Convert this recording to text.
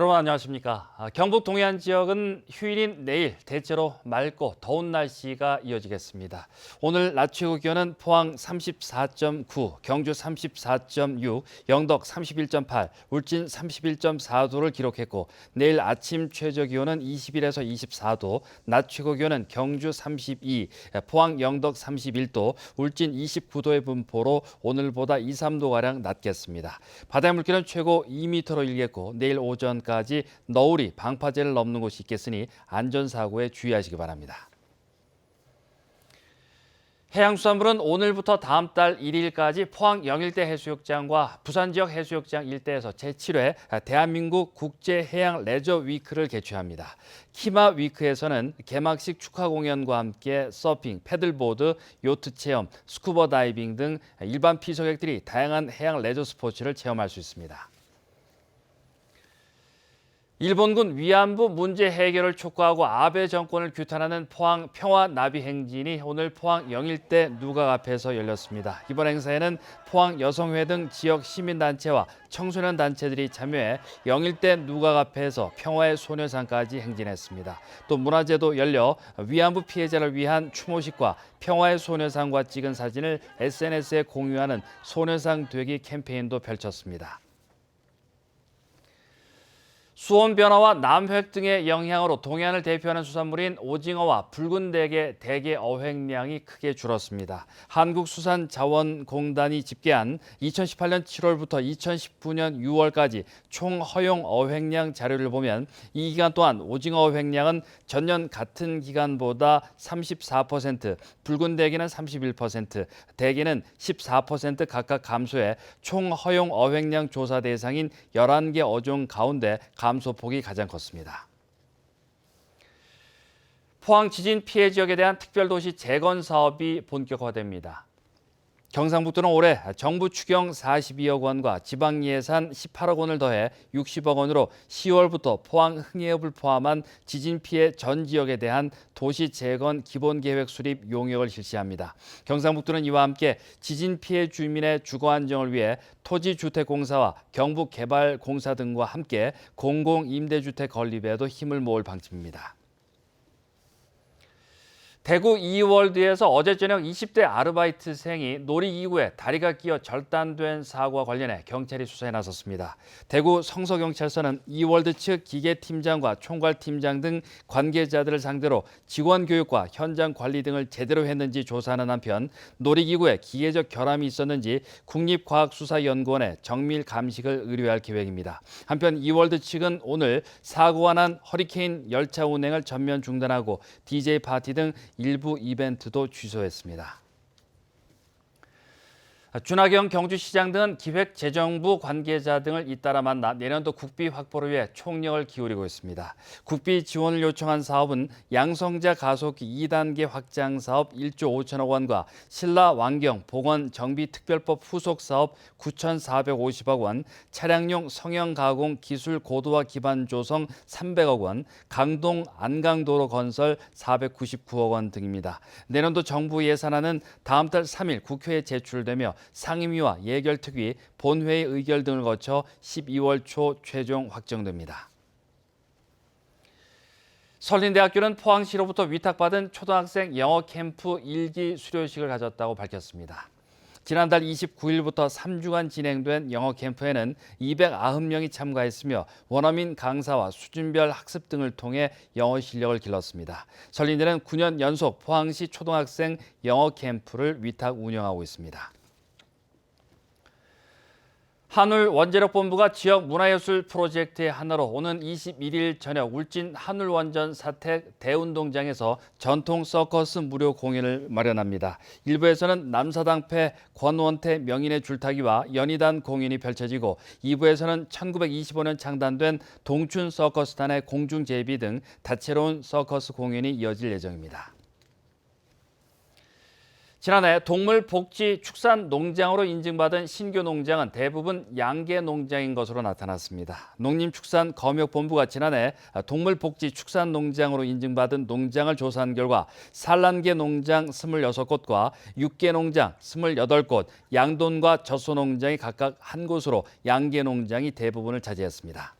여러분 안녕하십니까. 경북 동해안 지역은 휴일인 내일 대체로 맑고 더운 날씨가 이어지겠습니다. 오늘 낮 최고 기온은 포항 34.9, 경주 34.6, 영덕 31.8, 울진 31.4도를 기록했고 내일 아침 최저 기온은 21에서 24도, 낮 최고 기온은 경주 32, 포항 영덕 31도, 울진 29도의 분포로 오늘보다 2, 3도가량 낮겠습니다. 바다의 물결은 최고 2m로 일겠고 내일 오전까지 너울이 방파제를 넘는 곳이 있겠으니 안전사고에 주의하시기 바랍니다. 해양수산물은 오늘부터 다음 달 1일까지 포항 영일대 해수욕장과 부산 지역 해수욕장 일대에서 제7회 대한민국 국제해양 레저 위크를 개최합니다. 키마 위크에서는 개막식 축하 공연과 함께 서핑, 패들보드, 요트 체험, 스쿠버 다이빙 등 일반 피서객들이 다양한 해양 레저 스포츠를 체험할 수 있습니다. 일본군 위안부 문제 해결을 촉구하고 아베 정권을 규탄하는 포항 평화 나비 행진이 오늘 포항 영일대 누각 앞에서 열렸습니다. 이번 행사에는 포항 여성회 등 지역 시민단체와 청소년 단체들이 참여해 영일대 누각 앞에서 평화의 소녀상까지 행진했습니다. 또 문화제도 열려 위안부 피해자를 위한 추모식과 평화의 소녀상과 찍은 사진을 SNS에 공유하는 소녀상 되기 캠페인도 펼쳤습니다. 수온 변화와 남획 등의 영향으로 동해안을 대표하는 수산물인 오징어와 붉은 대게 어획량이 크게 줄었습니다. 한국수산자원공단이 집계한 2018년 7월부터 2019년 6월까지 총 허용 어획량 자료를 보면 이 기간 동안 오징어 어획량은 전년 같은 기간보다 34%, 붉은 대게는 31%, 대게는 14% 각각 감소해 총 허용 어획량 조사 대상인 11개 어종 가운데 감소폭이 가장 컸습니다. 포항 지진 피해 지역에 대한 특별도시 재건 사업이 본격화됩니다. 경상북도는 올해 정부 추경 42억 원과 지방 예산 18억 원을 더해 60억 원으로 10월부터 포항 흥해읍을 포함한 지진 피해 전 지역에 대한 도시 재건 기본계획 수립 용역을 실시합니다. 경상북도는 이와 함께 지진 피해 주민의 주거 안정을 위해 토지주택공사와 경북개발공사 등과 함께 공공임대주택 건립에도 힘을 모을 방침입니다. 대구 이월드에서 어제 저녁 20대 아르바이트생이 놀이기구에 다리가 끼어 절단된 사고와 관련해 경찰이 수사에 나섰습니다. 대구 성서경찰서는 이월드 측 기계팀장과 총괄팀장 등 관계자들을 상대로 직원 교육과 현장 관리 등을 제대로 했는지 조사하는 한편 놀이기구에 기계적 결함이 있었는지 국립과학수사연구원에 정밀 감식을 의뢰할 계획입니다. 한편 이월드 측은 오늘 사고가 난 허리케인 열차 운행을 전면 중단하고 DJ 파티 등 일부 이벤트도 취소했습니다. 준하경 경주시장 등은 기획재정부 관계자 등을 잇따라 만나 내년도 국비 확보를 위해 총력을 기울이고 있습니다. 국비 지원을 요청한 사업은 양성자 가속기 2단계 확장 사업 1조 5천억 원과 신라 왕경 보건 정비 특별법 후속 사업 9,450억 원, 차량용 성형 가공 기술 고도화 기반 조성 300억 원, 강동 안강도로 건설 499억 원 등입니다. 내년도 정부 예산안은 다음 달 3일 국회에 제출되며 상임위와 예결특위, 본회의 의결 등을 거쳐 12월 초 최종 확정됩니다. 설린대학교는 포항시로부터 위탁받은 초등학생 영어 캠프 1기 수료식을 가졌다고 밝혔습니다. 지난달 29일부터 3주간 진행된 영어 캠프에는 290명이 참가했으며 원어민 강사와 수준별 학습 등을 통해 영어 실력을 길렀습니다. 설린대는 9년 연속 포항시 초등학생 영어 캠프를 위탁 운영하고 있습니다. 한울원자력본부가 지역 문화예술 프로젝트의 하나로 오는 21일 저녁 울진 한울원전 사택 대운동장에서 전통 서커스 무료 공연을 마련합니다. 일부에서는 남사당패 권원태 명인의 줄타기와 연희단 공연이 펼쳐지고 2부에서는 1925년 창단된 동춘 서커스단의 공중제비 등 다채로운 서커스 공연이 이어질 예정입니다. 지난해 동물복지축산농장으로 인증받은 신규 농장은 대부분 양계농장인 것으로 나타났습니다. 농림축산검역본부가 지난해 동물복지축산농장으로 인증받은 농장을 조사한 결과 산란계 농장 26곳과 육계 농장 28곳, 양돈과 젖소농장이 각각 한 곳으로 양계농장이 대부분을 차지했습니다.